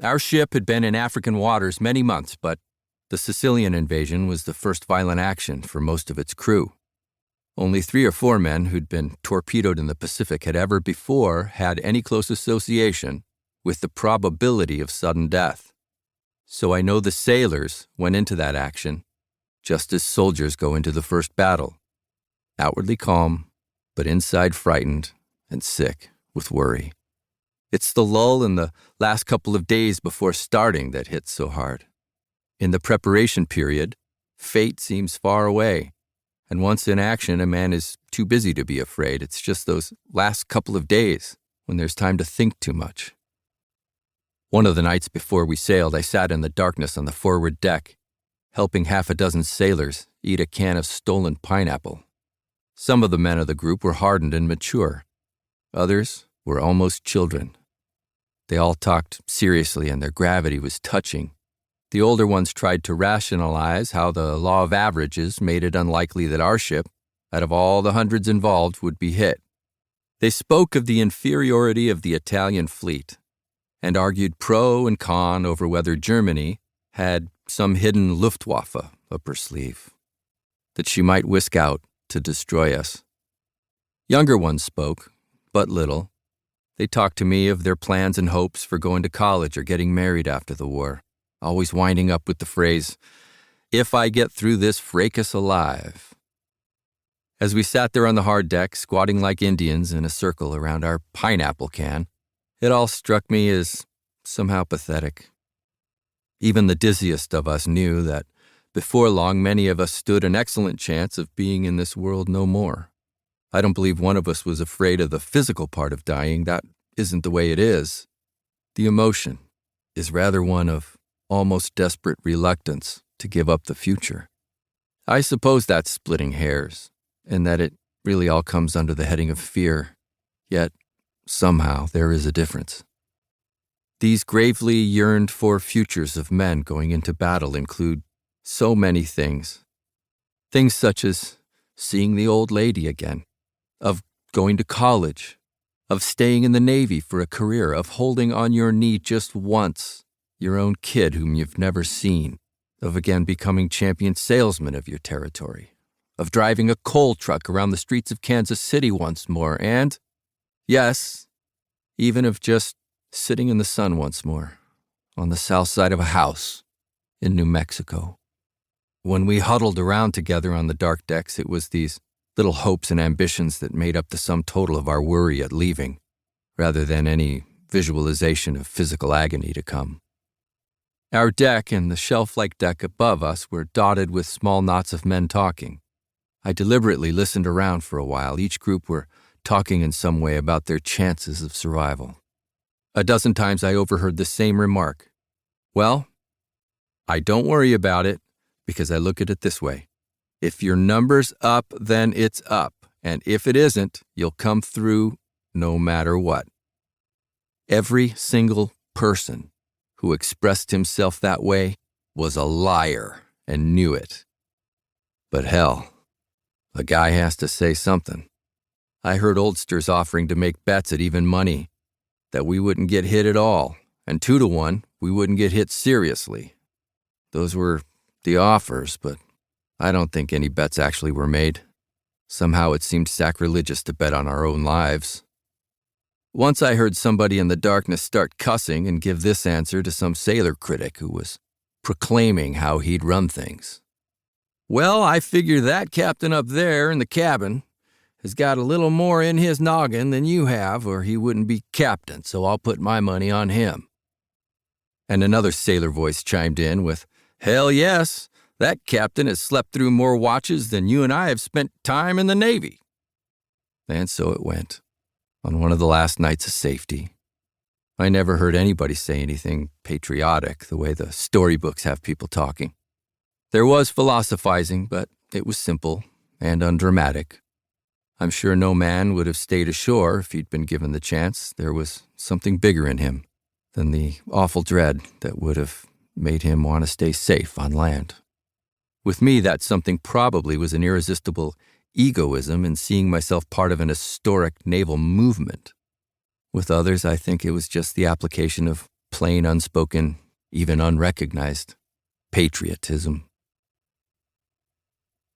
Our ship had been in African waters many months, but the Sicilian invasion was the first violent action for most of its crew. Only 3 or 4 men who'd been torpedoed in the Pacific had ever before had any close association with the probability of sudden death. So I know the sailors went into that action just as soldiers go into the first battle, outwardly calm, but inside frightened and sick with worry. It's the lull in the last couple of days before starting that hits so hard. In the preparation period, fate seems far away, and once in action, a man is too busy to be afraid. It's just those last couple of days when there's time to think too much. One of the nights before we sailed, I sat in the darkness on the forward deck, helping 6 sailors eat a can of stolen pineapple. Some of the men of the group were hardened and mature. Others were almost children. They all talked seriously, and their gravity was touching. The older ones tried to rationalize how the law of averages made it unlikely that our ship, out of all the hundreds involved, would be hit. They spoke of the inferiority of the Italian fleet and argued pro and con over whether Germany had some hidden Luftwaffe up her sleeve that she might whisk out to destroy us. Younger ones spoke, but little. They talked to me of their plans and hopes for going to college or getting married after the war, always winding up with the phrase, "If I get through this fracas alive." As we sat there on the hard deck, squatting like Indians in a circle around our pineapple can, it all struck me as somehow pathetic. Even the dizziest of us knew that before long many of us stood an excellent chance of being in this world no more. I don't believe one of us was afraid of the physical part of dying. That isn't the way it is. The emotion is rather one of almost desperate reluctance to give up the future. I suppose that's splitting hairs, and that it really all comes under the heading of fear. Yet, somehow, there is a difference. These gravely yearned-for futures of men going into battle include so many things. Things such as seeing the old lady again, of going to college, of staying in the Navy for a career, of holding on your knee just once your own kid whom you've never seen, of again becoming champion salesman of your territory, of driving a coal truck around the streets of Kansas City once more, and, yes, even of just sitting in the sun once more on the south side of a house in New Mexico. When we huddled around together on the dark decks, it was these little hopes and ambitions that made up the sum total of our worry at leaving, rather than any visualization of physical agony to come. Our deck and the shelf-like deck above us were dotted with small knots of men talking. I deliberately listened around for a while. Each group were talking in some way about their chances of survival. A dozen times I overheard the same remark. Well, I don't worry about it because I look at it this way. If your number's up, then it's up. And if it isn't, you'll come through no matter what. Every single person who expressed himself that way was a liar and knew it. But hell, a guy has to say something. I heard oldsters offering to make bets at even money that we wouldn't get hit at all, and 2-to-1, we wouldn't get hit seriously. Those were the offers, but I don't think any bets actually were made. Somehow it seemed sacrilegious to bet on our own lives. Once I heard somebody in the darkness start cussing and give this answer to some sailor critic who was proclaiming how he'd run things. Well, I figure that captain up there in the cabin has got a little more in his noggin than you have, or he wouldn't be captain, so I'll put my money on him. And another sailor voice chimed in with, "Hell yes, that captain has slept through more watches than you and I have spent time in the Navy." And so it went, on one of the last nights of safety. I never heard anybody say anything patriotic the way the storybooks have people talking. There was philosophizing, but it was simple and undramatic. I'm sure no man would have stayed ashore if he'd been given the chance. There was something bigger in him than the awful dread that would have made him want to stay safe on land. With me, that something probably was an irresistible egoism in seeing myself part of an historic naval movement. With others, I think it was just the application of plain, unspoken, even unrecognized patriotism.